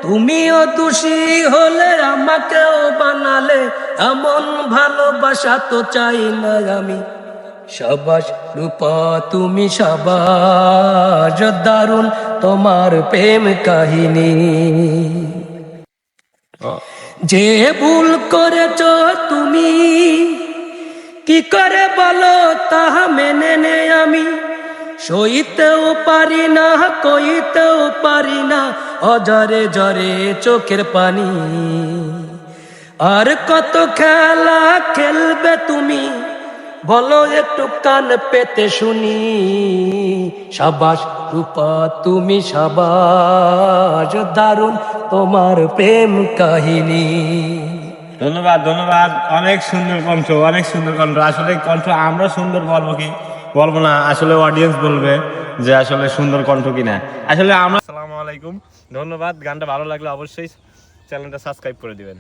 তুমিও দোষী হলে আমাকেও বানালে, এমন ভালোবাসা তো চাই না আমি। সাবাস রূপা তুমি সাবাস, দারুণ তোমার প্রেম কাহিনী। যে ভুল করেছ তুমি কি করে বলো, তাহা মেনে নে আমি। সইতেও পারি না, কইতেও পারি না, অজরে জরে চোখের পানি। আর কত খেলা খেলবে তুমি, বলো একটু কান পেতে শুনি। সাবাস রূপা তুমি সাবাস, দারুণ তোমার প্রেম কাহিনী। ধন্যবাদ ধন্যবাদ, অনেক সুন্দর কণ্ঠ, অনেক সুন্দর কণ্ঠ। আসলে কণ্ঠ আমরা সুন্দর বলবো কি বলবো না, আসলে অডিয়েন্স বলবে যে আসলে সুন্দর কণ্ঠ কিনা। আসলে আমরা আসসালামু আলাইকুম, ধন্যবাদ। গানটা ভালো লাগলে অবশ্যই চ্যানেলটা সাবস্ক্রাইব করে দিবেন।